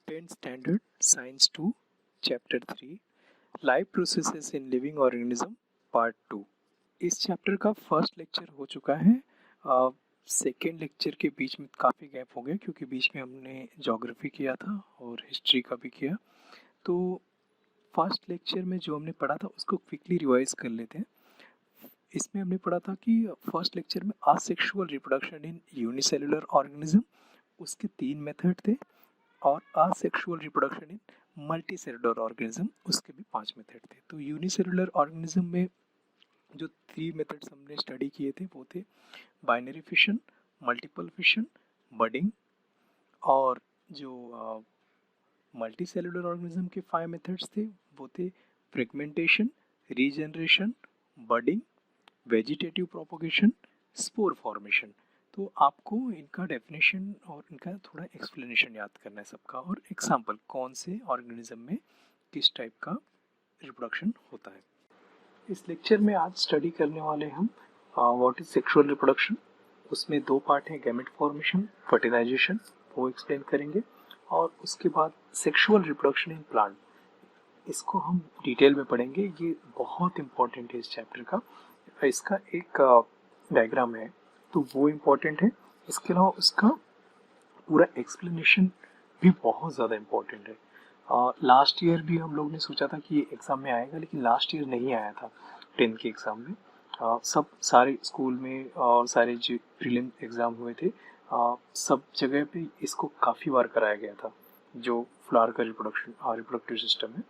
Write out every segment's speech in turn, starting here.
10th Standard Science 2 Chapter 3 Life Processes in Living Organism Part 2। इस chapter का first lecture हो चुका है। सेकेंड लेक्चर के बीच में काफ़ी गैप हो गया क्योंकि बीच में हमने ज्योग्राफी किया था और हिस्ट्री का भी किया। तो फर्स्ट लेक्चर में जो हमने पढ़ा था उसको क्विकली रिवाइज कर लेते हैं। इसमें हमने पढ़ा था कि फर्स्ट लेक्चर में asexual reproduction in unicellular organism, उसके 3 मेथड थे, और asexual reproduction in multicellular organism, उसके भी 5 मेथड थे। तो यूनिसेलुलर ऑर्गेनिज्म में जो 3 मेथड्स हमने स्टडी किए थे वो थे binary fission, multiple fission, budding. और जो मल्टीसेलुलर ऑर्गेनिज्म के 5 मेथड्स थे वो थे fragmentation, regeneration, budding, vegetative propagation, spore formation. तो आपको इनका डेफिनेशन और इनका थोड़ा एक्सप्लेनेशन याद करना है सबका, और एग्जाम्पल कौन से ऑर्गेनिज्म में किस टाइप का रिप्रोडक्शन होता है। इस लेक्चर में आज स्टडी करने वाले हम व्हाट इज सेक्सुअल रिप्रोडक्शन। उसमें 2 पार्ट हैं, गैमेट फॉर्मेशन, फर्टिलाइजेशन, वो एक्सप्लेन करेंगे, और उसके बाद सेक्सुअल रिप्रोडक्शन इन प्लांट, इसको हम डिटेल में पढ़ेंगे। ये बहुत इंपॉर्टेंट है इस चैप्टर का। इसका एक डायग्राम है तो वो इम्पोर्टेंट है। इसके अलावा उसका पूरा एक्सप्लेनेशन भी बहुत ज़्यादा इम्पोर्टेंट है। लास्ट ईयर भी हम लोग ने सोचा था कि ये एग्ज़ाम में आएगा, लेकिन लास्ट ईयर नहीं आया था 10th के एग्ज़ाम में। सब सारे स्कूल में और सारे जो प्रीलिम एग्ज़ाम हुए थे सब जगह पे इसको काफ़ी बार कराया गया था, जो फ्लावर का रिप्रोडक्टिव सिस्टम है,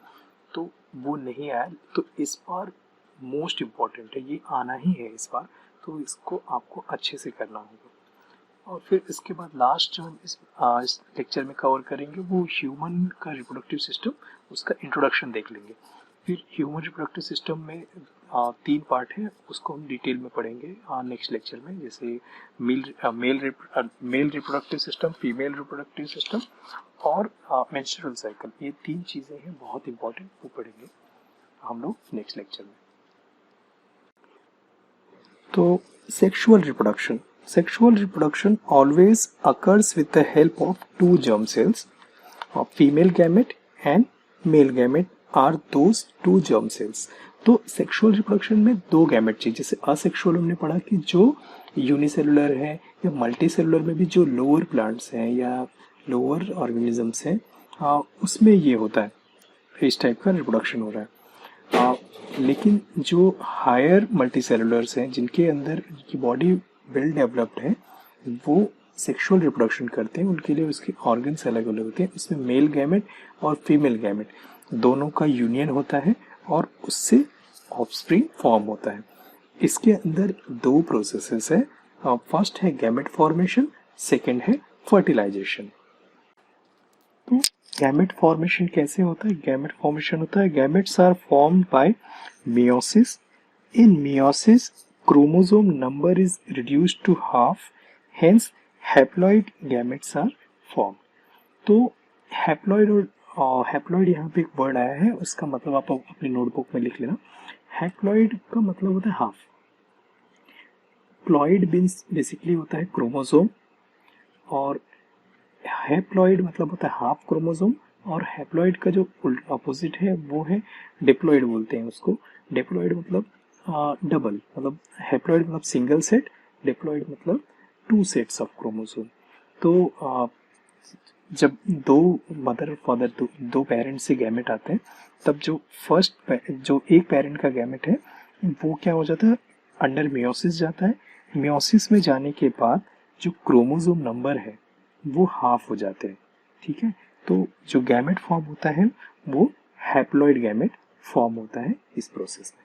तो वो नहीं आया। तो इस बार मोस्ट इम्पॉर्टेंट है, ये आना ही है इस बार, तो इसको आपको अच्छे से करना होगा। और फिर इसके बाद लास्ट जो हम इस लेक्चर में कवर करेंगे वो ह्यूमन का रिप्रोडक्टिव सिस्टम, उसका इंट्रोडक्शन देख लेंगे। फिर ह्यूमन रिप्रोडक्टिव सिस्टम में 3 पार्ट है, उसको हम डिटेल में पढ़ेंगे नेक्स्ट लेक्चर में, जैसे male reproductive system, female reproductive system और मेंस्ट्रुअल साइकिल। ये 3 चीज़ें हैं बहुत इंपॉर्टेंट, वो पढ़ेंगे हम लोग नेक्स्ट लेक्चर में। तो sexual reproduction always occurs with the help of 2 germ cells, female gamete and male gamete are those 2 germ cells। तो सेक्सुअल रिप्रोडक्शन में 2 गैमेट चाहिए। जैसे असेक्सुअल हमने पढ़ा कि जो यूनिसेलुलर है या मल्टीसेलुलर में भी जो लोअर प्लांट्स हैं या लोअर ऑर्गेनिजम्स हैं उसमें ये होता है, इस टाइप का रिप्रोडक्शन हो रहा है। लेकिन जो हायर मल्टीसेलुलर्स हैं जिनके अंदर की बॉडी वेल डेवलप्ड है, वो सेक्सुअल रिप्रोडक्शन करते हैं, उनके लिए उसके ऑर्गन्स अलग अलग होते हैं। इसमें मेल गैमेट और फीमेल गैमेट दोनों का यूनियन होता है और उससे ऑफस्प्रिंग फॉर्म होता है। इसके अंदर 2 प्रोसेसेस है। फर्स्ट है गैमेट फॉर्मेशन, सेकेंड है फर्टिलाइजेशन। तो गैमेट फॉर्मेशन कैसे होता है? गैमेट फॉर्मेशन होता है, gametes are formed by meiosis। In meiosis, chromosome number is reduced to half, hence haploid gametes are formed। तो हैप्लॉइड और हैप्लॉइड यहाँ पे एक वर्ड आया है, उसका मतलब आप अपनी नोटबुक में लिख लेना। हैप्लॉइड का मतलब होता है हाफ। प्लॉइड मीन्स बेसिकली होता है क्रोमोसोम, और हैप्लॉइड मतलब होता है हाफ क्रोमोसोम, और हैप्लॉइड का जो अपोजिट है वो है डिप्लॉइड, बोलते हैं उसको। डिप्लॉइड मतलब डबल, मतलब हैप्लॉइड मतलब सिंगल सेट, डिप्लॉइड मतलब 2 सेट्स ऑफ क्रोमोसोम। तो जब 2 मदर और फादर, दो पेरेंट्स से गैमेट आते हैं, तब जो एक पेरेंट का गैमेट है वो क्या हो जाता है, अंडर मियोसिस जाता है। मियोसिस में जाने के बाद जो क्रोमोसोम नंबर है वो हाफ हो जाते हैं, ठीक है। तो जो गैमेट फॉर्म होता है वो हैप्लॉइड गैमेट फॉर्म होता है इस प्रोसेस में।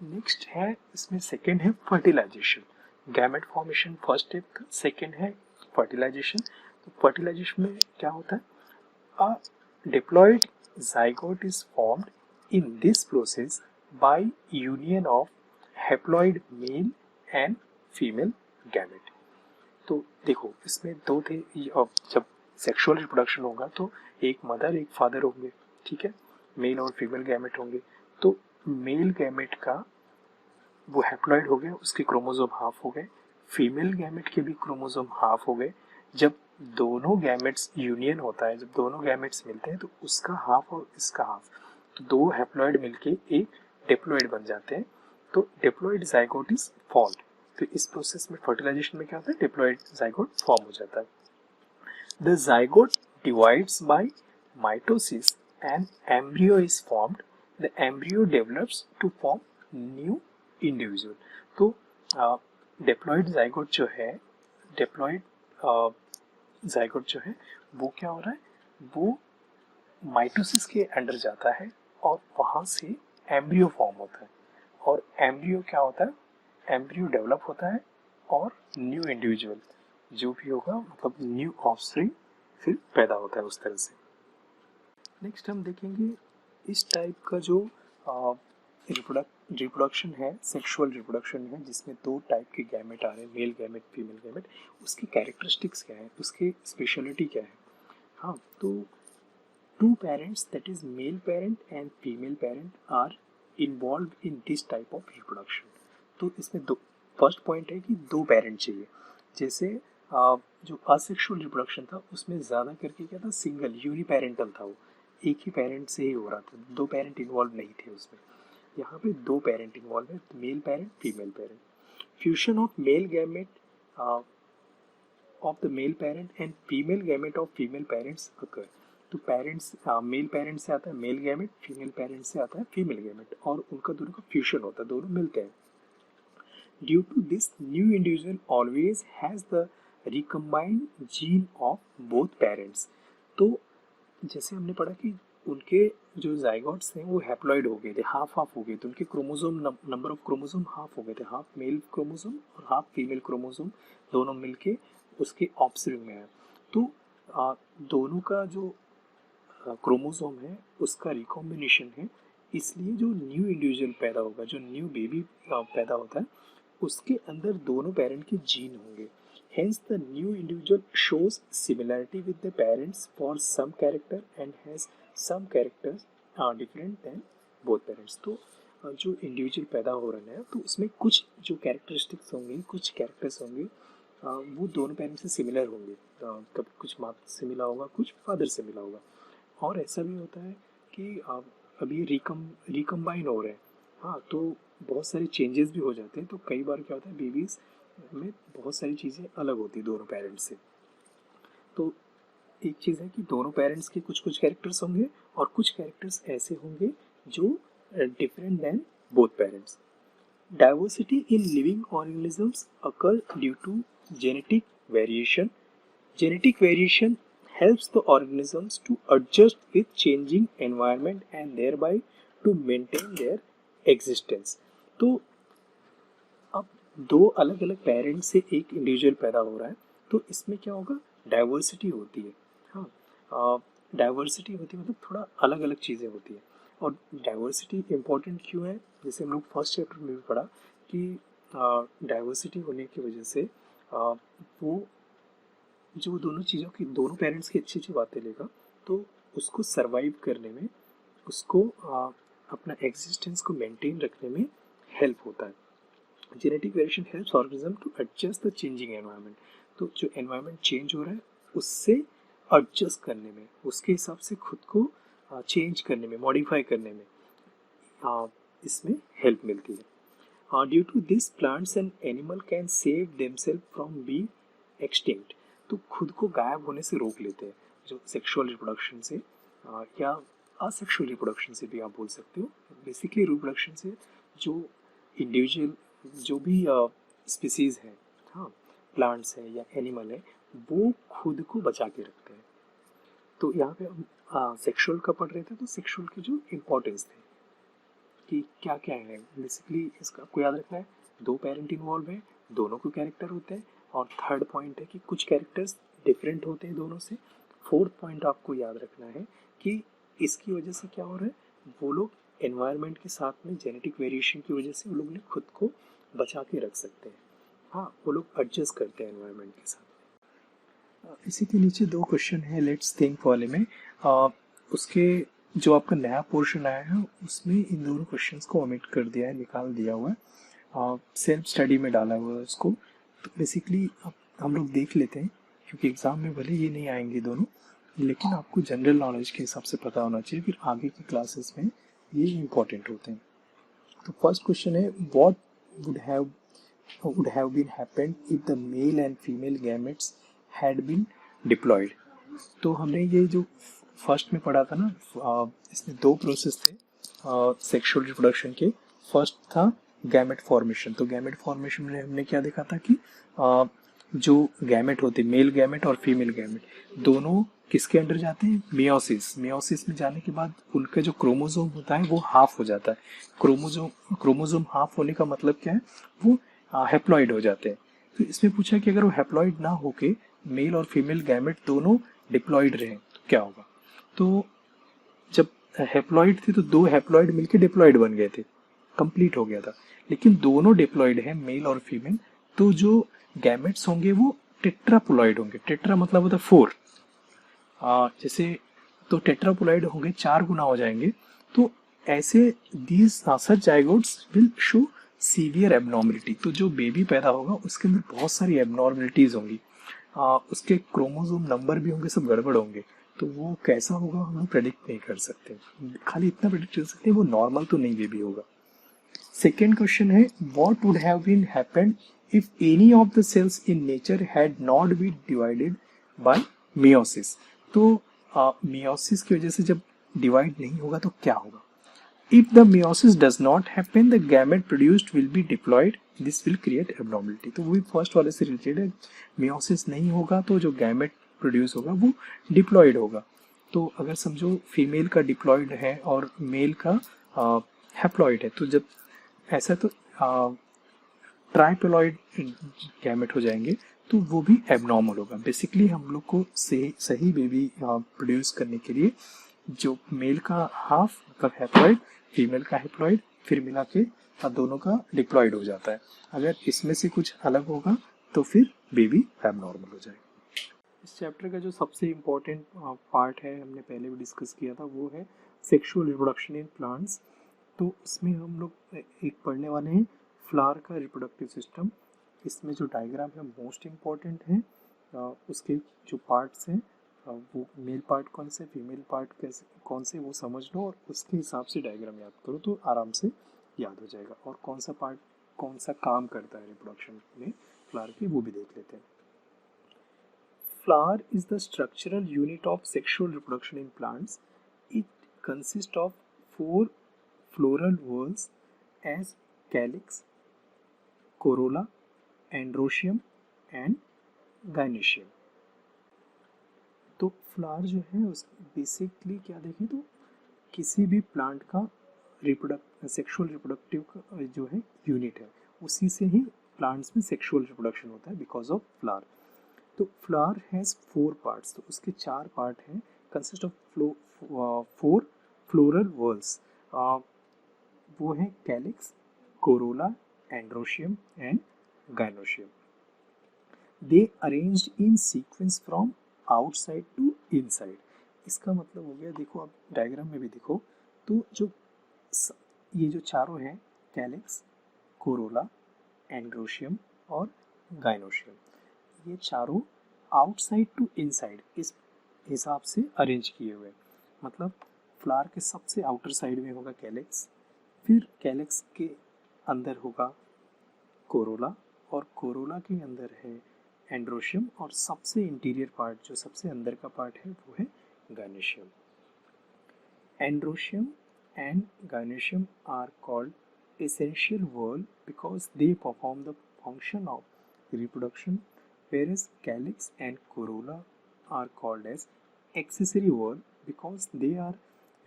नेक्स्ट है, इसमें सेकेंड है fertilisation. Gamete formation first step का, सेकेंड है फर्टिलाइजेशन। तो फर्टिलाइजेशन में क्या होता है, a diploid zygote is formed in this process by union of haploid male and female gamete। तो देखो इसमें 2 थे, अब जब सेक्सुअल रिप्रोडक्शन होगा तो एक मदर एक फादर होंगे, ठीक है, मेल और फीमेल गैमेट होंगे। तो मेल गैमेट का वो हैप्लॉइड हो गया, उसके क्रोमोसोम हाफ हो गए, फीमेल गैमेट के भी क्रोमोसोम हाफ हो गए। जब दोनों गैमेट्स यूनियन होता है, जब दोनों गैमेट्स मिलते हैं तो उसका हाफ और इसका हाफ, तो दो हैप्लॉइड मिलके एक डिप्लॉइड बन जाते हैं, तो डिप्लॉइड जाइगोट इज फॉर्म्ड। तो इस प्रोसेस में फर्टिलाइजेशन में क्या होता है, डिप्लॉइड जाइगोट फॉर्म हो जाता है। The zygote divides by mitosis and embryo is formed, the embryo develops to form new individual. तो डिप्लॉइड जाइगोट जो है, डिप्लॉइड जाइगोट जो है वो क्या हो रहा है, वो माइटोसिस के अंडर जाता है और वहां से एम्ब्रियो फॉर्म होता है, और एम्ब्रियो क्या होता है, एम्ब्रियो डेवलप होता है और न्यू इंडिविजुअल जो भी होगा, मतलब न्यू ऑफस्प्रिंग फिर पैदा होता है उस तरह से। नेक्स्ट हम देखेंगे इस टाइप का जो रिप्रोडक्शन है, सेक्सुअल रिप्रोडक्शन है, जिसमें दो टाइप के गैमेट आ रहे हैं, मेल गैमेट फीमेल गैमेट, उसकी कैरेक्टरिस्टिक्स क्या है, उसकी स्पेशलिटी क्या है। हाँ, तो two parents, that is male parent and female parent, are involved in this type of reproduction। तो इसमें दो, फर्स्ट पॉइंट है कि दो पेरेंट चाहिए। जैसे जो असेक्सुअल रिप्रोडक्शन था उसमें ज़्यादा करके क्या था, सिंगल यूनिपेरेंटल था, वो एक ही पेरेंट से ही हो रहा था, दो पेरेंट इन्वॉल्व नहीं थे उसमें। यहाँ पे दो पेरेंट इन्वॉल्व है, male parent female parent. Fusion of male gamete of the male parent and female gamete of female parents occur। तो पेरेंट्स, मेल पेरेंट से आता है मेल गैमेट, फीमेल पेरेंट से आता है फीमेल गैमेट, और उनका दोनों का फ्यूशन होता है, दोनों मिलते हैं। Due to this new individual always has the recombined gene of both parents. तो जैसे हमने पढ़ा कि उनके जो जाइगोट्स थे वो हैप्लॉइड हो गए थे, हाफ हाफ हो गए थे, उनके chromosome number of chromosome half हो गए थे, हाफ मेल क्रोमोसोम और हाफ फीमेल क्रोमोसोम दोनों मिलके उसके ऑफस्प्रिंग में है। तो दोनों का जो क्रोमोसोम है उसका रिकॉम्बिनेशन है, इसलिए जो न्यू इंडिविजुअल पैदा होगा, जो न्यू बेबी पैदा होता है, उसके अंदर दोनों पेरेंट के जीन होंगे। Hence the new individual shows similarity with the parents for some character and has some characters are different than both parents। तो जो इंडिविजुअल पैदा हो रहा है तो उसमें कुछ जो कैरेक्टरिस्टिक्स होंगे, कुछ कैरेक्टर्स होंगे, वो दोनों पेरेंट्स से सिमिलर होंगे, कभी कुछ माता से मिला होगा, कुछ फादर से मिला होगा। और ऐसा भी होता है कि अभी रिकम्बाइन हो रहे हैं, हाँ, तो बहुत सारे चेंजेस भी हो जाते हैं, तो कई बार क्या होता है बेबीज़ में बहुत सारी चीज़ें अलग होती हैं दोनों पेरेंट्स से। तो एक चीज़ है कि दोनों पेरेंट्स के कुछ कुछ कैरेक्टर्स होंगे और कुछ कैरेक्टर्स ऐसे होंगे जो different than both parents. Diversity in living organisms occur due to genetic variation. Genetic variation helps the organisms to adjust with changing environment and thereby to maintain their existence। तो अब दो अलग अलग पेरेंट से एक इंडिविजुअल पैदा हो रहा है, तो इसमें क्या होगा, डाइवर्सिटी होती है। हाँ, डाइवर्सिटी होती है मतलब थोड़ा अलग अलग चीज़ें होती है। और डाइवर्सिटी इम्पोर्टेंट क्यों है, जैसे हम लोग फर्स्ट चैप्टर में भी पढ़ा कि डाइवर्सिटी होने की वजह से वो जो दोनों चीज़ों की, दोनों पेरेंट्स की अच्छी अच्छी बातें लेगा, तो उसको सरवाइव करने में, उसको अपना एग्जिस्टेंस को मेंटेन रखने में हेल्प होता है। Genetic variation helps organism to adjust the changing environment. तो जो एनवायरनमेंट चेंज हो रहा है उससे एडजस्ट करने में, उसके हिसाब से खुद को चेंज करने में, मॉडिफाई करने में इसमें हेल्प मिलती है। Due to this plants and animal can save themselves from being extinct. तो खुद को गायब होने से रोक लेते हैं, जो सेक्सुअल रिप्रोडक्शन से या असेक्सुअल रिप्रोडक्शन से भी आप बोल सकते हो। बेसिकली रिप्रोडक्शन से जो इंडिविजुअल, जो भी स्पीसीज है, हाँ, प्लांट्स है या एनिमल है, वो खुद को बचा के रखते हैं। तो यहाँ पे हम सेक्सुअल का पढ़ रहे थे, तो सेक्सुअल के जो इम्पोर्टेंस थे कि क्या क्या है, बेसिकली इसका आपको याद रखना है, दो पेरेंट इन्वॉल्व है, दोनों को कैरेक्टर होते हैं, और थर्ड पॉइंट है कि कुछ कैरेक्टर्स डिफरेंट होते हैं दोनों से। फोर्थ पॉइंट आपको याद रखना है कि इसकी वजह से क्या हो रहा है, वो लोग एनवायरनमेंट के साथ में जेनेटिक वेरिएशन की वजह से वो लोग ने खुद को बचा के रख सकते हैं। हाँ, वो लोग एडजस्ट करते हैं एनवायरनमेंट के साथ। इसी के नीचे दो क्वेश्चन है लेट्स थिंक वाले में, उसके जो आपका नया पोर्शन आया है उसमें इन दोनों क्वेश्चंस को ओमिट कर दिया है, निकाल दिया हुआ है, सेल्फ स्टडी में डाला हुआ है उसको। तो बेसिकली अब हम लोग देख लेते हैं क्योंकि एग्ज़ाम में भले ये नहीं आएंगे दोनों, लेकिन आपको जनरल नॉलेज के हिसाब से पता होना चाहिए, फिर आगे की क्लासेस में ये इम्पोर्टेंट होते हैं। तो फर्स्ट क्वेश्चन है, what would have been happened if the male and female gametes had been deployed। तो हमने ये जो फर्स्ट में पढ़ा था ना, इसमें दो प्रोसेस थे सेक्सुअल रिप्रोडक्शन के। फर्स्ट था गैमेट फॉर्मेशन। तो गैमेट फॉर्मेशन में हमने क्या देखा था कि जो गैमेट होते, मेल गैमेट और फीमेल गैमेट, दोनों किसके अंडर जाते हैं, मियोसिस। मियोसिस में जाने के बाद उनका जो क्रोमोसोम होता है वो हाफ हो जाता है। क्रोमोसोम हाफ होने का मतलब क्या है, वो हैप्लॉइड हो जाते हैं। तो इसमें पूछा कि अगर वो हैप्लॉइड ना होके मेल और फीमेल गैमेट दोनों डिप्लॉइड रहे तो क्या होगा। तो जब हैप्लॉइड थे तो दो हैप्लॉइड मिलके डिप्लॉइड बन गए थे, कंप्लीट हो गया था। लेकिन दोनों डिप्लॉइड है, मेल और फीमेल, तो जो गैमेट्स होंगे वो टेट्राप्लॉइड होंगे। टेट्रा मतलब होता है 4। जैसे तो टेट्राप्लॉइड होंगे, 4 गुना हो जाएंगे। तो ऐसे these such zygotes will show severe abnormality. तो जो बेबी पैदा होगा उसके अंदर बहुत सारी एबनॉर्मलिटीज होंगी, उसके क्रोमोसोम नंबर भी होंगे, सब गड़बड़ होंगे। तो वो कैसा होगा हम लोग प्रेडिक्ट नहीं कर सकते, खाली इतना प्रेडिक्ट कर सकते हैं वो नॉर्मल तो नहीं बेबी होगा। सेकेंड क्वेश्चन है, what would have been happened if any of the cells in nature had not been divided by meiosis. तो मियोसिस की वजह से जब डिवाइड नहीं होगा तो क्या होगा। If the meiosis does not happen, the gamete produced will be diploid. This will create abnormality। तो वही फर्स्ट वाले से रिलेटेड है। मियोसिस नहीं होगा तो जो गैमेट प्रोड्यूस होगा वो डिप्लॉइड होगा। तो अगर समझो फीमेल का डिप्लॉइड है और मेल का हैप्लॉइड है, तो जब ऐसा तो ट्राइप्लॉइड गैमेट हो जाएंगे तो वो भी एबनॉर्मल होगा। बेसिकली हम लोग को सही बेबी प्रोड्यूस करने के लिए जो मेल का हाफ मतलब हैप्लॉइड, फीमेल का हैप्लॉइड, फिर मिला के दोनों का डिप्लॉइड हो जाता है। अगर इसमें से कुछ अलग होगा तो फिर बेबी एबनॉर्मल हो जाएगा। इस चैप्टर का जो सबसे इम्पोर्टेंट पार्ट है, हमने पहले भी डिस्कस किया था, वो है सेक्सुअल रिप्रोडक्शन इन प्लांट्स। तो इसमें हम लोग एक पढ़ने वाले हैं फ्लावर का रिप्रोडक्टिव सिस्टम। इसमें जो डायग्राम है मोस्ट इम्पॉर्टेंट है। उसके जो पार्ट्स हैं, वो मेल पार्ट कौन से, फीमेल पार्ट कैसे कौन से, वो समझ लो और उसके हिसाब से डायग्राम याद करो तो आराम से याद हो जाएगा। और कौन सा पार्ट कौन सा काम करता है रिप्रोडक्शन में फ्लावर की, वो भी देख लेते हैं। Flower is the structural unit of sexual reproduction in plants. It consists of 4 floral whorls as calyx, corolla, androecium and gynoecium। तो फ्लावर जो है उस बेसिकली क्या देखें तो किसी भी प्लांट का सेक्सुअल रिप्रोडक्टिव जो है यूनिट है, उसी से ही प्लांट्स में सेक्सुअल रिप्रोडक्शन होता है बिकॉज ऑफ फ्लावर। तो फ्लावर हैज़ 4 पार्ट्स, तो उसके 4 पार्ट हैं, कंसिस्ट ऑफ 4 फ्लोरल वॉल्स। वो हैं calyx, corolla, androecium and gynoecium. They arranged in sequence from outside to inside. इसका मतलब हो गया, देखो आप डायग्राम में भी देखो तो जो ये जो चारों हैं कैलिक्स, कोरोला, एंड्रोशियम और गाइनोशियम, ये चारों आउटसाइड टू इनसाइड इस हिसाब से अरेंज किए हुए। मतलब फ्लावर के सबसे आउटर साइड में होगा कैलिक्स, फिर कैलिक्स के अंदर होगा कोरोला और कोरोला के अंदर है एंड्रोशियम और सबसे इंटीरियर पार्ट जो सबसे अंदर का पार्ट है वो है gynoecium. Androecium and gynoecium are called essential whorl because they perform the function of reproduction, whereas calyx and corolla are called as accessory whorl because they are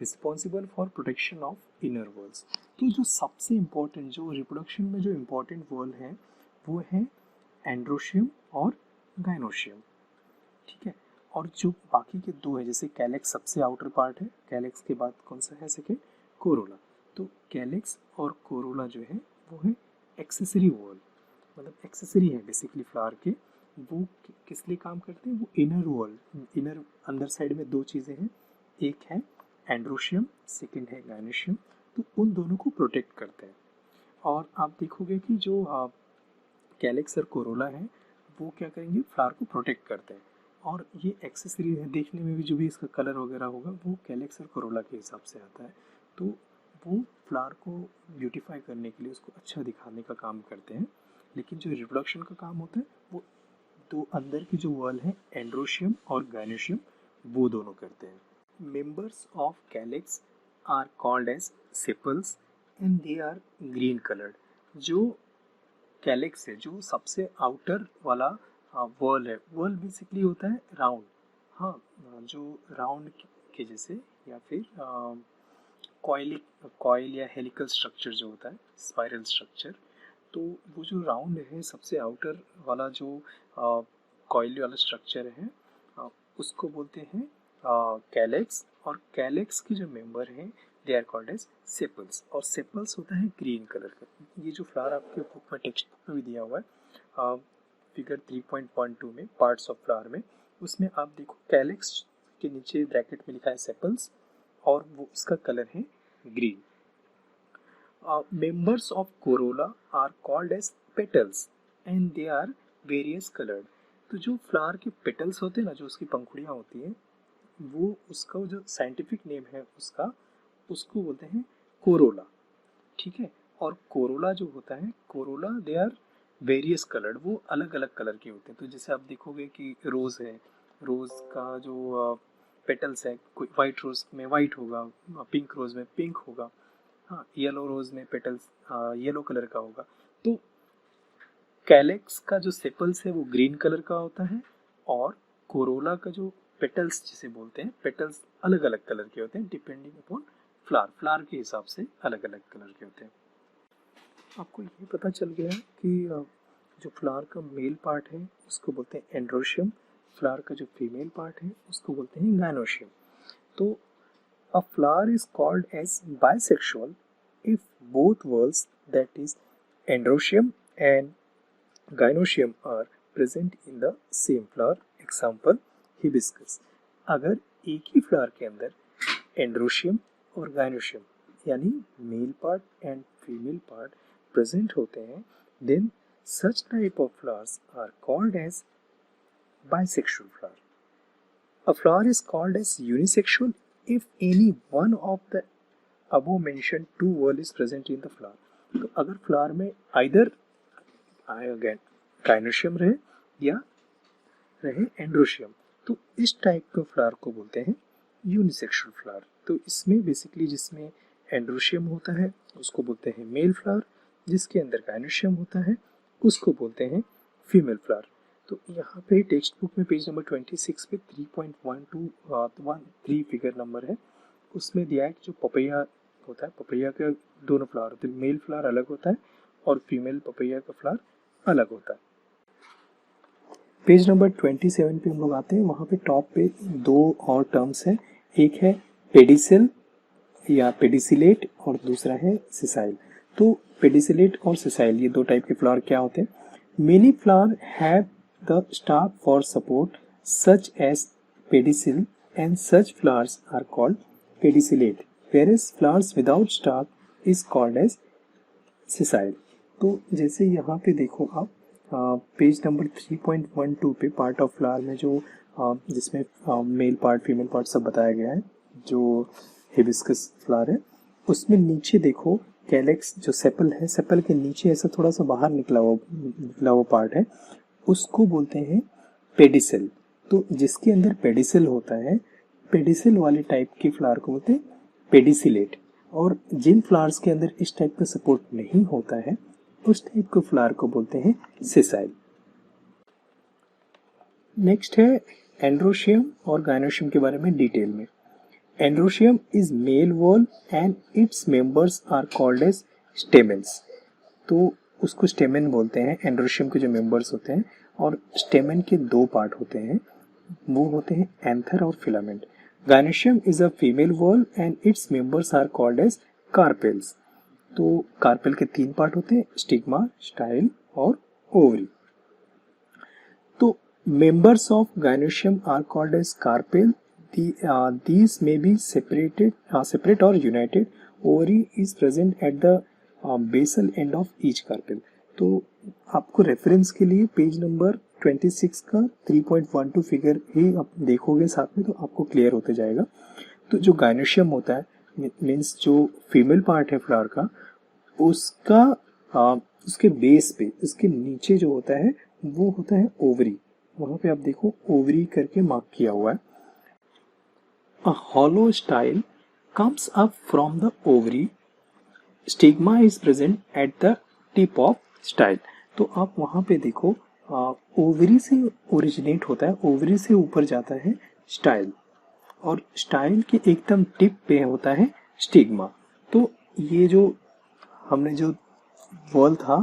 responsible for protection of inner whorls। तो जो सबसे important जो reproduction में जो important wall है वो है androecium और गाइनोशियम, ठीक है। और जो बाकी के दो है, जैसे कैलिक्स सबसे आउटर पार्ट है, कैलिक्स के बाद कौन सा है सेकेंड, कोरोला। तो कैलिक्स और कोरोला जो है वो है एक्सेसरी वॉल, मतलब एक्सेसरी है बेसिकली फ्लावर के। वो किस लिए काम करते हैं, वो इनर वॉल, इनर अंदर साइड में दो चीज़ें हैं, एक है एंड्रोशियम, सेकंड है गाइनोशियम, तो उन दोनों को प्रोटेक्ट करते हैं। और आप देखोगे कि जो कैलिक्स और कोरोला है वो क्या करेंगे, फ्लावर को प्रोटेक्ट करते हैं। और ये एक्सेसरी है, देखने में भी जो भी इसका कलर वगैरह होगा वो कैलेक्स और कोरोला के हिसाब से आता है। तो वो फ्लावर को ब्यूटीफाई करने के लिए, उसको अच्छा दिखाने का काम करते हैं। लेकिन जो रिप्रोडक्शन का काम होता है वो तो अंदर की जो वॉल है एंड्रोशियम और गायनोशियम, वो दोनों करते हैं। Members of calyx are called as sepals and they are green coloured. जो कैलेक्स है, जो सबसे आउटर वाला वॉल है, वॉल बेसिकली होता है राउंड, हाँ, जो राउंड के जैसे, या फिर कॉइल या हेलिकल स्ट्रक्चर जो होता है, स्पाइरल स्ट्रक्चर। तो वो जो राउंड है, सबसे आउटर वाला जो कॉइल वाला स्ट्रक्चर है, उसको बोलते हैं कैलेक्स। और कैलेक्स के जो मेंबर हैं they are called as sepals, और सेपल्स होता है ग्रीन कलर का। ये जो फ्लावर आपके बुक में, टेक्स्ट बुक में भी दिया हुआ है, फिगर 3.12 में, पार्ट्स ऑफ फ्लावर में, उसमें आप देखो कैलेक्स के नीचे ब्रैकेट में लिखा है सेपल्स, और वो उसका कलर है green. Members of corolla are called as petals and they are various colored। तो जो फ्लावर के पेटल्स होते हैं ना, जो उसकी पंखुड़ियाँ होती हैं, वो उसका जो साइंटिफिक नेम है उसका, उसको बोलते हैं कोरोला, ठीक है। और कोरोला जो होता है, corolla they are various coloured, वो अलग अलग कलर के होते हैं। तो जैसे आप देखोगे कि रोज है, रोज का जो पेटल्स है, कोई वाइट रोज में वाइट होगा, पिंक रोज में पिंक होगा, हाँ, येलो रोज में पेटल्स येलो कलर का होगा। तो कैलेक्स का जो सेपल्स है वो ग्रीन कलर का होता है, और कोरोला का जो पेटल्स जिसे बोलते हैं, पेटल्स अलग अलग कलर के होते हैं, डिपेंडिंग अपॉन फ्लावर, फ्लावर के हिसाब से अलग अलग कलर के होते हैं। आपको ये पता चल गया कि जो फ्लावर का मेल पार्ट है उसको बोलते हैं एंड्रोशियम, फ्लावर का जो फीमेल पार्ट है उसको बोलते हैं गायनोशियम। तो a flower is called as bisexual if both whorls, that is androecium and gynoecium, are present in the same flower. Example hibiscus। अगर एक ही फ्लावर के अंदर एंड्रोशियम और गायनोशियम यानी male part and female part present होते हैं, then such type of flowers are called as bisexual flower। A flower is called as unisexual if any one of the above mentioned two whorl is present in the flower। तो अगर flower में either gynoecium रहे या रहे androecium, तो इस type के flower को बोलते हैं यूनिसेक्सुअल फ्लावर। तो इसमें बेसिकली जिसमें एंड्रोशियम होता है उसको बोलते हैं मेल फ्लावर, जिसके अंदर गायनोशियम होता है उसको बोलते हैं फीमेल फ्लावर। तो यहाँ पे टेक्स्ट बुक में पेज नंबर 26 पे 3.1213 फिगर नंबर है, उसमें दिया है कि जो पपैया होता है, पपैया के दोनों फ्लावर होते हैं, मेल फ्लावर अलग होता है और फीमेल पपैया का फ्लावर अलग होता है। पेज नंबर 27 पे हम लोग आते हैं, वहाँ पे टॉप पे दो और टर्म्स हैं, एक है पेडिसिल या पेडिसिलेट और दूसरा है सिसाइल। तो पेडिसिलेट और सिसाइल ये दो टाइप के फ्लावर क्या होते हैं? Many flower have the stalk for support such as pedicel and such flowers are called pedicellate, whereas flowers without stalk is called as sessile। तो जैसे यहाँ पे देखो आप पेज नंबर 3.12 पे पार्ट ऑफ फ्लावर में जो जिसमें मेल पार्ट फीमेल पार्ट सब बताया गया है, जो हिबिस्कस फ्लावर है उसमें नीचे देखो कैलेक्स जो सेपल है, सेपल के नीचे ऐसा थोड़ा सा बाहर निकला हुआ पार्ट है, उसको बोलते हैं पेडिसिल। तो जिसके अंदर पेडिसिल होता है, पेडिसिल वाले टाइप के फ्लावर को बोलते हैं पेडिसिलेट, और जिन फ्लावर्स के अंदर इस टाइप का सपोर्ट नहीं होता है उस टाइप के फ्लावर को बोलते हैं सेसाइल। नेक्स्ट है एंड्रोशियम और गायनोशियम के बारे में डिटेल में। Androecium is male whorl and its members are called as stamens. तो उसको स्टेमेन बोलते हैं, एंड्रोशियम के जो मेंबर्स होते हैं। और स्टेमेन के दो पार्ट होते हैं, वो होते हैं एंथर और filament. Gynoecium is a female whorl and its members are called as carpels. तो कार्पेल के तीन पार्ट होते हैं, स्टिग्मा, स्टाइल और ओवरी। तो members of gynoecium are called as carpel, these may be separate or united। Ovary is present at the basal end of each carpel। तो आपको reference के लिए पेज नंबर 26 का 3.12 फिगर ही आप देखोगे साथ में, तो आपको क्लियर होते जाएगा। तो जो गायनोशियम होता है मीन्स जो फीमेल पार्ट है फ्लावर का, उसका उसके बेस पे, उसके नीचे जो होता है वो होता है ओवरी। वहां पे आप देखो ओवरी करके मार्क किया हुआ है। A hollow style comes up from the ovary. Stigma is present at the tip of style. तो आप वहां पे देखो ओवरी से ओरिजिनेट होता है, ओवरी से ऊपर जाता है स्टाइल, और स्टाइल के एकदम टिप पे होता है स्टिग्मा। तो ये जो हमने जो वर्ल था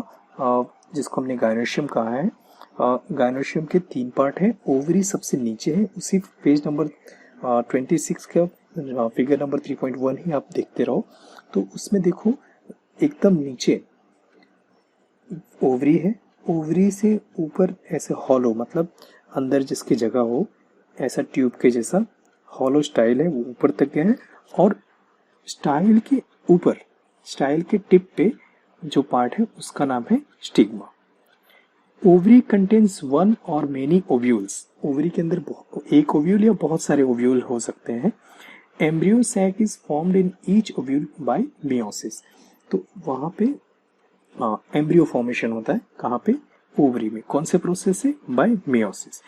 जिसको हमने गायनोशियम कहा है, गायनोशियम के 3 पार्ट हैं। ओवरी सबसे नीचे है, उसी पेज नंबर 26 का फिगर नंबर 3.1 ही आप देखते रहो। तो उसमें देखो एकदम नीचे ओवरी है, ओवरी से ऊपर ऐसे हॉलो, मतलब अंदर जिसकी जगह हो ऐसा ट्यूब के जैसा हॉलो स्टाइल है, वो ऊपर तक गया है। और स्टाइल के ऊपर, स्टाइल के टिप पे जो पार्ट है उसका नाम है स्टिग्मा। ओवरी कंटेन्स वन और मेनी ओव्यूल्स। ओवरी के अंदर एक ओव्यूल या बहुत सारे ओव्यूल हो सकते हैं। Embryo sac is formed in each ovule by meiosis. तो वहां पे एम्ब्रियो फॉर्मेशन होता है, कहाँ पे? ओवरी में। कौन से प्रोसेस से? By meiosis.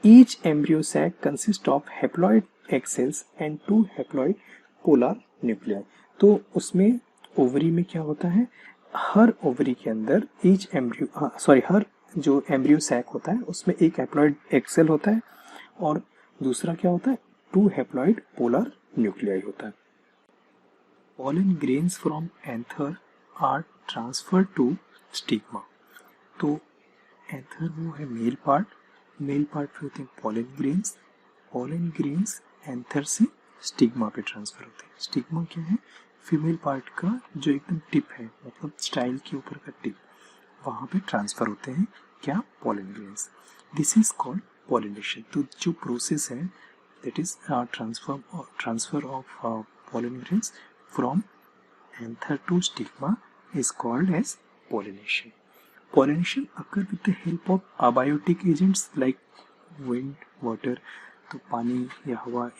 Each embryo sac consist of haploid egg cells and 2 haploid polar nuclei. तो उसमें ओवरी में क्या होता है, हर ओवरी के अंदर ईच एम्ब्रियो हर जो एम्ब्रियो सैक होता है उसमें एक हैप्लॉइड एग सेल होता है, और दूसरा क्या होता है, 2 हैप्लॉइड पोलर न्यूक्लियाई होता है। Pollen grains from anther are transfer to stigma. तो एंथर वो है मेल पार्ट, मेल पार्ट पे होते हैं पॉलन ग्रेन्स एंथर से स्टिग्मा पे ट्रांसफर होते हैं। स्टिग्मा क्या है? फीमेल पार्ट का जो एकदम टिप है, मतलब स्टाइल के ऊपर का टिप, वहां पे ट्रांसफर होते हैं क्या? Pollen grains. This is called pollination. तो जो प्रोसेस है that is transfer of pollen grains from anther to stigma is called as pollination. Pollination occur with the help of abiotic agents like wind, water. तो पानी या हवा,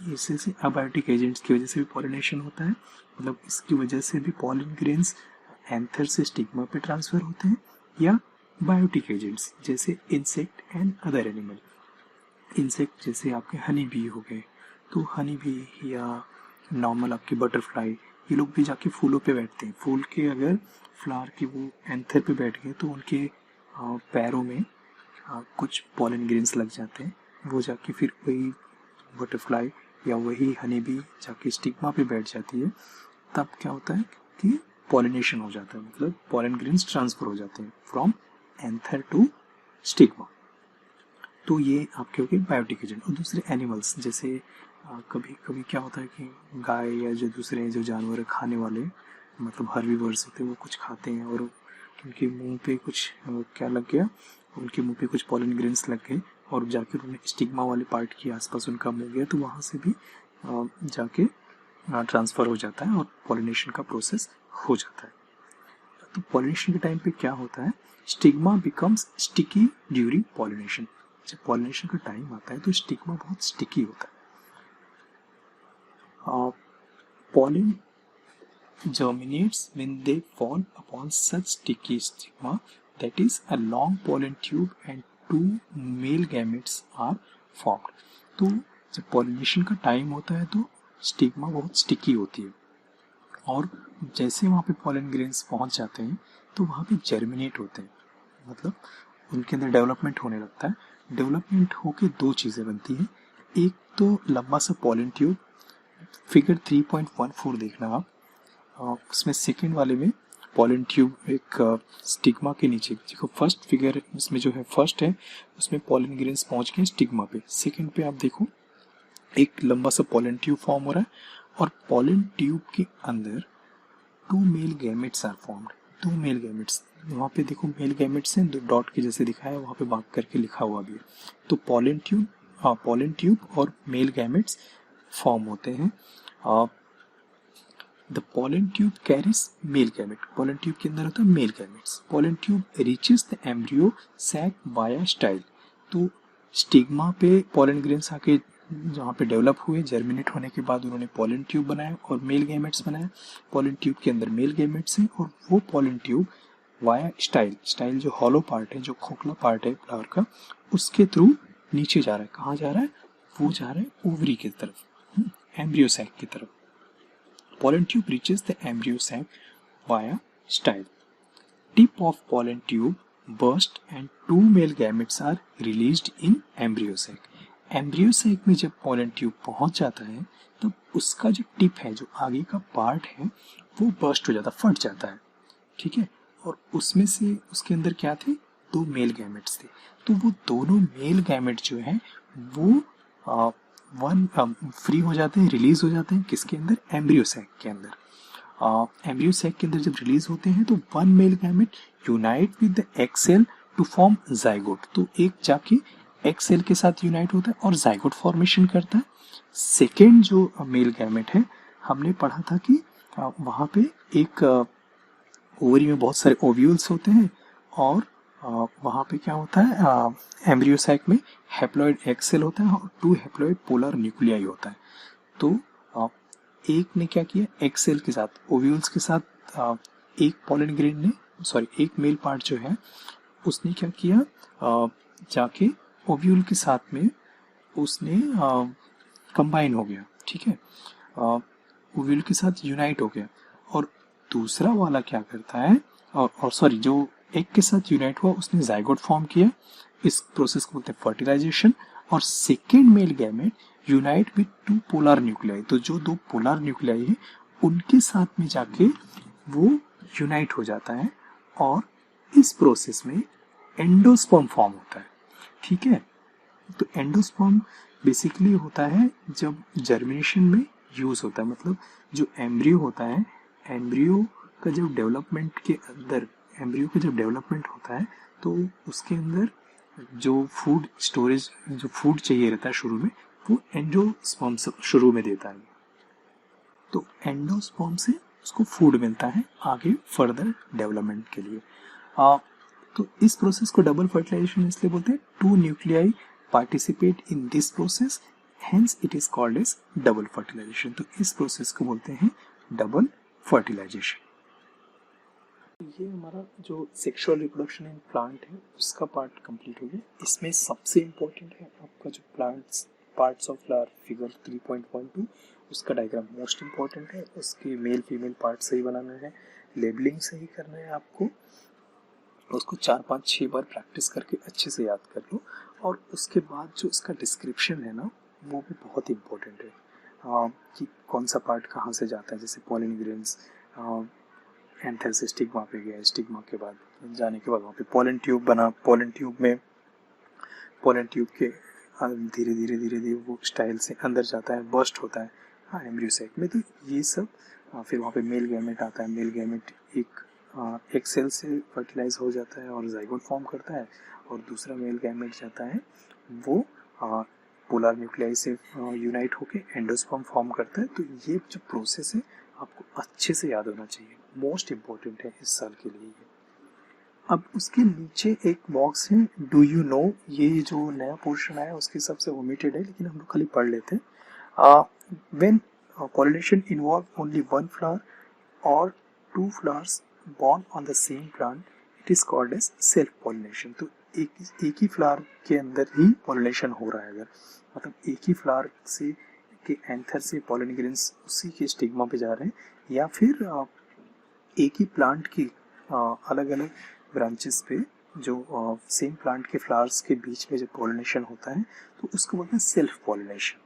इससे abiotic agents की वजह से भी पॉलिनेशन होता है, मतलब इसकी वजह से भी पॉलन ग्रेन्स एंथर से स्टिग्मा पे ट्रांसफर होते हैं, या बायोटिक एजेंट्स जैसे insect and other animal. Insect जैसे आपके हनी बी हो गए, तो हनी बी या नॉर्मल आपके बटरफ्लाई, ये लोग भी जाके फूलों पे बैठते हैं। फूल के अगर फ्लावर के वो एंथर पे बैठ गए तो उनके पैरों में कुछ पॉलन ग्रेन्स लग जाते हैं, वो जाके फिर वही बटरफ्लाई या वही हनी बी जाके स्टिग्मा पे बैठ जाती है। तब क्या होता है कि पॉलिनेशन हो जाता है, मतलब पॉलन ग्रेन्स ट्रांसफर हो जाते हैं फ्रॉम एंथर टू स्टिग्मा। तो ये आपके हो गए बायोटिक एजेंट। और दूसरे एनिमल्स जैसे कभी कभी क्या होता है कि गाय या जो दूसरे जो जानवर खाने वाले, मतलब हर्बीवर्स होते हैं, वो कुछ खाते हैं और उनके मुंह पे कुछ क्या लग गया, उनके मुंह पे कुछ पॉलन ग्रेन्स लग गए और जाकर उन्हें स्टिग्मा वाले पार्ट के आसपास उनका मुंह गया, तो वहाँ से भी जाके ट्रांसफ़र हो जाता है और पॉलिनेशन का प्रोसेस हो जाता है। तो पॉलिनेशन के टाइम पे क्या होता है, stigma becomes sticky during pollination. जब पॉलिनेशन का टाइम आता है तो स्टिग्मा बहुत स्टिकी होता है। Pollen germinates when they fall upon such sticky stigma, that is a long pollen tube and 2 male gametes are formed. तो जब पॉलिनेशन का टाइम होता है तो स्टिग्मा बहुत स्टिकी होती है, और जैसे वहाँ पे पॉलन ग्रेन्स पहुँच जाते हैं तो वहाँ पे जर्मिनेट होते हैं, मतलब उनके अंदर डेवलपमेंट होने लगता है। डेवलपमेंट होके 2 चीज़ें बनती हैं, एक तो लंबा सा पॉलन ट्यूब, फिगर 3.14 देखना आप, उसमें सेकेंड वाले में पॉलन ट्यूब एक स्टिग्मा के नीचे, देखो फर्स्ट फिगर इसमें जो है फर्स्ट है उसमें पॉलन ग्रेन्स पहुंच गए स्टिग्मा पे, सेकेंड पे आप देखो एक लंबा सा पॉलन ट्यूब फॉर्म हो रहा है और पॉलन ट्यूब के अंदर 2 male gametes are formed. 2 male gametes, वहाँ पे देखो मेल गैमेट्स हैं, 2 डॉट के जैसे दिखाया है, वहाँ पे मार्क करके लिखा हुआ भी है। तो पॉलन ट्यूब और मेल गैमेट्स फॉर्म होते हैं the pollen tube carries male gamete, pollen tube के अंदर होता है male gametes. Pollen tube reaches the embryo sac via style, तो स्टिग्मा पे पोलन ग्रेन्स आके जहाँ पे डेवलप हुए, जर्मिनेट होने के बाद उन्होंने पोलन ट्यूब बनाया और मेल गैमेट्स बनाया। पोलन ट्यूब के अंदर मेल गैमेट्स हैं और वो pollen tube via style, style जो हॉलो पार्ट है, जो खोखला पार्ट है फ्लावर का, उसके थ्रू नीचे जा रहा है। कहाँ जा रहा है? वो जा रहा है ओवरी की तरफ, एम्ब्रियो सैक की तरफ। Pollen tube reaches the embryo sac via style. Tip of pollen tube burst and 2 male gametes are released in embryo sac। Embryo sac में जब पोलन ट्यूब पहुंच जाता है तब उसका जो टिप है, जो आगे का पार्ट है, वो बर्स्ट हो जाता, फट जाता है, ठीक है। और उसमें से उसके अंदर क्या थे? 2 मेल गैमेट्स थे। तो वो दोनों मेल गैमेट जो है वो फ्री हो जाते हैं, रिलीज हो जाते हैं। किसके अंदर? एम्ब्रियो सैक के अंदर। एम्ब्रियो सैक के अंदर जब रिलीज होते हैं तो 1 male gamete unite with the egg cell to form zygote, तो एक जाके एग सेल के साथ यूनाइट होता है और जाइगोट फॉर्मेशन करता है। सेकेंड जो मेल गैमेट है, हमने पढ़ा था कि वहाँ पे एक ओवरी में बहुत सारे ओव्यूल्स होते हैं और वहाँ पे क्या होता है, एम्ब्रियो सैक में हैप्लॉइड एग सेल होता है और 2 हैप्लॉइड पोलर न्यूक्लियाई होता है। तो एक ने क्या किया, एग सेल के साथ, ओव्यूल्स के साथ, एक पोलन ग्रेन ने, एक मेल पार्ट जो है उसने क्या किया, जाके ओव्यूल के साथ में उसने कंबाइन हो गया, ठीक है, ओव्यूल के साथ यूनाइट हो गया। और दूसरा वाला क्या करता है, जो एग के साथ यूनाइट हुआ उसने जाइगोट फॉर्म किया। इस प्रोसेस को बोलते हैं फर्टिलाइजेशन। और second mail gamete unite with 2 polar nuclei, तो जो 2 पोलर न्यूक्लियाई है उनके साथ में जाके वो यूनाइट हो जाता है और इस प्रोसेस में एंडोस्पर्म फॉर्म होता है, ठीक है। तो एंडोस्पर्म बेसिकली होता है जब जर्मिनेशन में यूज होता है, मतलब जो एम्ब्रियो होता है, एम्ब्रियो का जब डेवलपमेंट के अंदर, एम्ब्रियो का जब डेवलपमेंट होता है तो उसके अंदर जो फूड स्टोरेज, जो फूड चाहिए रहता है शुरू में, वो एंडोस्पर्म शुरू में देता है। तो एंडोस्पर्म से उसको फूड मिलता है आगे फर्दर डेवलपमेंट के लिए। तो इस प्रोसेस को डबल फर्टिलाइजेशन इसलिए बोलते हैं, 2 nuclei participate in this process, hence it is called as double fertilisation. तो इस प्रोसेस को बोलते हैं डबल फर्टिलाइजेशन। ये हमारा जो सेक्सुअल रिप्रोडक्शन इन प्लांट है उसका पार्ट कंप्लीट हो गया। इसमें सबसे इम्पोर्टेंट है आपका जो पार्ट्स ऑफ फ्लावर फिगर 3.12, उसका डायग्राम मोस्ट इम्पोर्टेंट है। उसके मेल फीमेल पार्ट सही बनाना है, लेबलिंग सही करना है आपको, उसको 4-5-6 बार प्रैक्टिस करके अच्छे से याद कर लो। और उसके बाद जो इसका डिस्क्रिप्शन है ना, वो भी बहुत इम्पोर्टेंट है, कि कौन सा पार्ट कहाँ से जाता है। जैसे पोलन ग्रेन्स एंथर से स्टिग्मा पे गया, स्टिग्मा के बाद जाने के बाद वहाँ पे पोलन ट्यूब बना, पोलन ट्यूब के धीरे धीरे वो स्टाइल से अंदर जाता है, बर्स्ट होता है एम्ब्रियो सैक में। तो ये सब फिर वहाँ पे मेल गैमेट आता है। मेल गैमेट एक सेल से फर्टिलाइज हो जाता है और जाइगोट फॉर्म करता है, और दूसरा मेल गैमेट जाता है, वो पोलर न्यूक्लियाई से यूनाइट होके एंडोस्पर्म फॉर्म करता है। तो ये जो प्रोसेस है आपको अच्छे से याद होना चाहिए, मोस्ट इम्पोर्टेंट है इस साल के लिए ये। अब उसके नीचे एक बॉक्स है, डू यू नो, ये जो नया पोर्शन आया उसके हिसाब से ओमिटेड है, लेकिन हम लोग खाली पढ़ लेते हैं। When pollination involve only one flower or 2 flowers born on the same plant, it is called as self pollination। तो एक ही फ्लावर के अंदर ही पॉलिनेशन हो रहा है, अगर मतलब एक ही फ्लावर से के एंथर से पोलन ग्रेन्स उसी के स्टिग्मा पे जा रहे हैं, या फिर एक ही प्लांट की अलग अलग ब्रांचेस पे जो सेम प्लांट के फ्लावर्स के बीच में जब पॉलिनेशन होता है तो उसको बोलते हैं self pollination.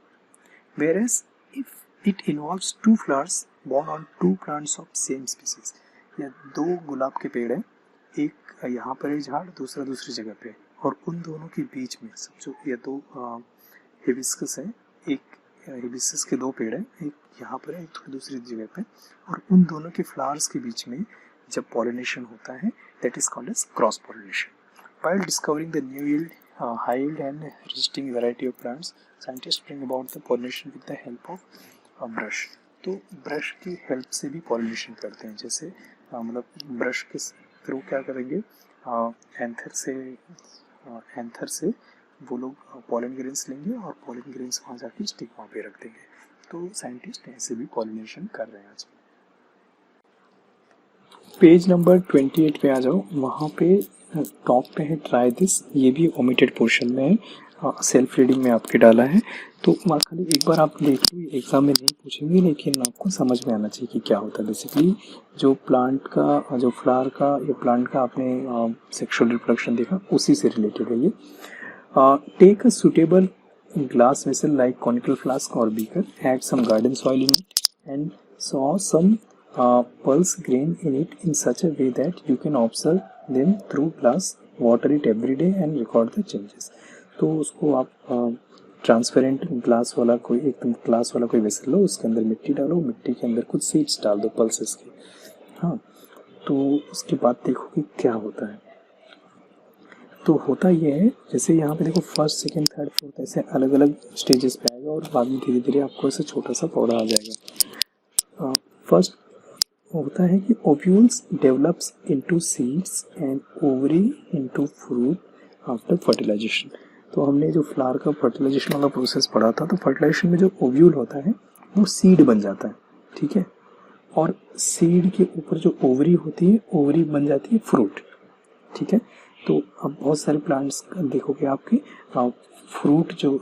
Whereas if it involves 2 flowers born on 2 plants of same species, या 2 गुलाब के पेड़ हैं, एक यहाँ पर है झाड़, दूसरा दूसरी जगह पे, और उन दोनों के बीच में समझो ये 2 हिबिस्कस है, एक हिबिस्कस के 2 पेड़ हैं, एक यहाँ पर है, एक थोड़ी दूसरी जगह पे, और उन दोनों के फ्लावर्स के बीच में जब पॉलिनेशन होता है, that is called as cross pollination. While discovering the new yield, high yield and resisting variety of plants, scientists bring about the pollination with the help of a brush। तो brush की help से भी pollination करते हैं। जैसे मतलब brush के through क्या करेंगे, एंथर से वो लोग पॉलन ग्रेन्स लेंगे और पॉलन ग्रेन्स वहाँ जाके स्टिग्मा पे रख देंगे। तो साइंटिस्ट ऐसे भी पॉलिनेशन कर रहे हैं आजकल। पेज नंबर 28 पे आ जाओ, वहाँ पे टॉप पे है ट्राई दिस, ये भी ओमिटेड पोर्शन में है, सेल्फ रीडिंग में आपके डाला है। तो वहाँ खाली एक बार आप देख लो, एग्जाम में नहीं पूछेंगे लेकिन आपको समझ में आना चाहिए कि क्या होता है। बेसिकली जो प्लांट का, जो फ्लावर का या प्लांट का आपने सेक्सुअल रिप्रोडक्शन देखा, उसी से रिलेटेड है ये। Take a suitable glass vessel like conical flask or beaker, add some garden soil in it and saw some pulse grain in it in such a way that you can observe them through glass, water it every day and record the changes। तो उसको आप transparent glass वाला कोई, एकदम glass वाला कोई vessel लो, उसके अंदर मिट्टी डालो, मिट्टी के अंदर कुछ सीड्स डाल दो पल्सेस के। हाँ, तो उसके बाद देखो कि क्या होता है। तो होता ये है, जैसे यहाँ पे देखो फर्स्ट सेकंड थर्ड फोर्थ ऐसे अलग अलग स्टेजेस पे आएगा और बाद में धीरे धीरे आपको ऐसे छोटा सा पौधा आ जाएगा। फर्स्ट होता है कि ovules develops into seeds and ovary into fruit after fertilisation. तो हमने जो फ्लावर का फर्टिलाइजेशन वाला प्रोसेस पढ़ा था, तो फर्टिलाइजेशन में जो ओव्यूल होता है वो सीड बन जाता है, ठीक है। और सीड के ऊपर जो ओवरी होती है, ओवरी बन जाती है फ्रूट, ठीक है। तो अब बहुत सारे प्लांट्स देखोगे आपके, फ्रूट जो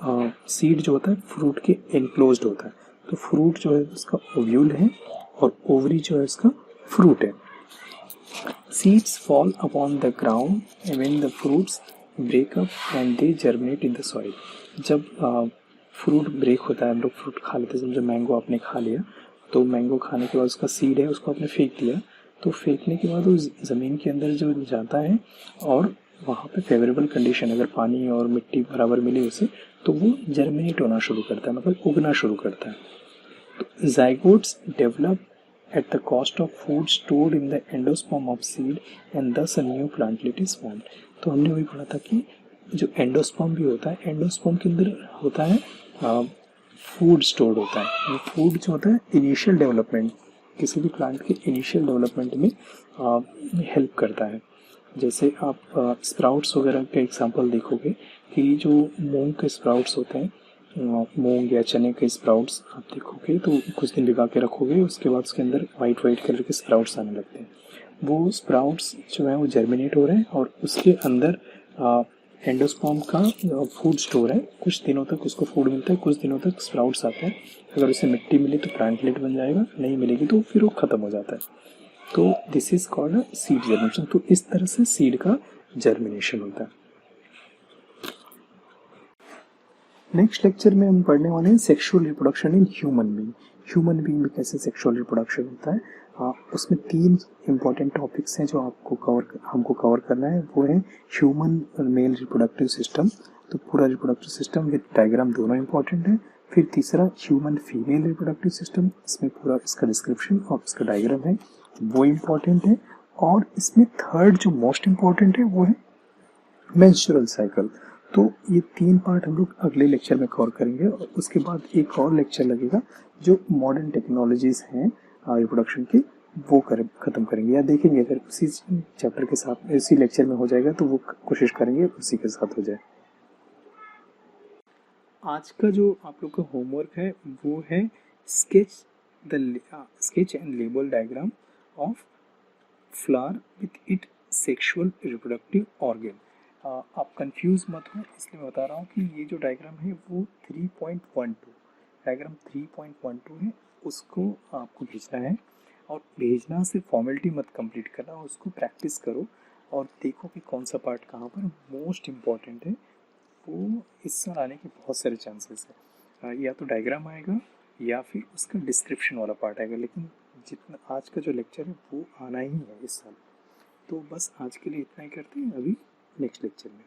सीड जो होता है फ्रूट के एनक्लोज्ड होता है। तो फ्रूट जो है उसका ओव्यूल है और ओवरी जो है उसका फ्रूट है। Seeds fall upon the ground when the fruits break up and they germinate in the soil. जब फ्रूट ब्रेक होता है, हम लोग फ्रूट खा लेते हैं, समझो मैंगो आपने खा लिया, तो मैंगो खाने के बाद उसका सीड है उसको आपने फेंक दिया, तो फेंकने के बाद वो ज़मीन के अंदर जो जाता है और वहाँ पे फेवरेबल कंडीशन, अगर पानी और मिट्टी बराबर मिले उसे, तो वो जर्मिनेट होना शुरू करता है, मतलब उगना शुरू करता है। तो ज़ाइगोट्स develop at the cost of food stored in the endosperm of seed and thus a new plantlet is formed। तो हमने वही पढ़ा था कि जो एंडोस्पर्म भी होता है, एंडोस्पर्म के अंदर होता है फूड स्टोर्ड होता है। वो फूड जो होता है इनिशियल डेवलपमेंट, किसी भी प्लांट के इनिशियल डेवलपमेंट में हेल्प करता है। जैसे आप स्प्राउट्स वगैरह के एग्जांपल देखोगे कि जो मूंग के स्प्राउट्स होते हैं, मूंग या चने के स्प्राउट्स आप देखोगे तो कुछ दिन भिगा के रखोगे, उसके बाद उसके अंदर वाइट वाइट कलर के स्प्राउट्स आने लगते हैं। वो स्प्राउट्स जो है वो जर्मिनेट हो रहे हैं और उसके अंदर एंडोस्पर्म का फूड स्टोर है, कुछ दिनों तक उसको फूड मिलता है, कुछ दिनों तक स्प्राउट्स आते हैं। अगर उसे मिट्टी मिली तो प्लांटलेट बन जाएगा, नहीं मिलेगी तो फिर वो ख़त्म हो जाता है। तो this is called seed germination. तो इस तरह से सीड का जर्मिनेशन होता है। नेक्स्ट लेक्चर में हम पढ़ने वाले हैं sexual reproduction in human being. Human being में कैसे सेक्सुअल रिप्रोडक्शन होता है, उसमें 3 इंपॉर्टेंट टॉपिक्स हैं जो हमको कवर करना है। वो है ह्यूमन मेल रिप्रोडक्टिव सिस्टम, तो पूरा रिप्रोडक्टिव सिस्टम विद डायग्राम दोनों इंपॉर्टेंट है। फिर तीसरा ह्यूमन फीमेल रिप्रोडक्टिव सिस्टम, इसमें पूरा इसका डिस्क्रिप्शन और इसका डायग्राम है, वो इम्पॉर्टेंट है। और इसमें थर्ड जो मोस्ट इम्पॉर्टेंट है वो है मेंस्ट्रुअल साइकिल। तो ये 3 पार्ट हम लोग अगले लेक्चर में कवर करेंगे और उसके बाद एक और लेक्चर लगेगा जो मॉडर्न टेक्नोलॉजीज हैं रिप्रोडक्शन की, वो खत्म करेंगे या देखेंगे। अगर उसी चैप्टर के साथ इसी लेक्चर में हो जाएगा तो वो कोशिश करेंगे उसी के साथ हो जाए। आज का जो आप लोग का होमवर्क है वो है sketch and label diagram of flower with it sexual reproductive organ. आप कंफ्यूज मत हो, इसलिए मैं बता रहा हूँ कि ये जो डायग्राम है वो 3.12 डायग्राम 3.12 है, उसको आपको भेजना है। और भेजना सिर्फ फॉर्मेलिटी मत कंप्लीट करना, उसको प्रैक्टिस करो और देखो कि कौन सा पार्ट कहाँ पर मोस्ट इम्पॉर्टेंट है। वो इस साल आने के बहुत सारे चांसेस है, या तो डायग्राम आएगा या फिर उसका डिस्क्रिप्शन वाला पार्ट आएगा, लेकिन जितना आज का जो लेक्चर है वो आना ही है इस साल। तो बस आज के लिए इतना ही करते हैं, अभी नेक्स्ट लेक्चर में।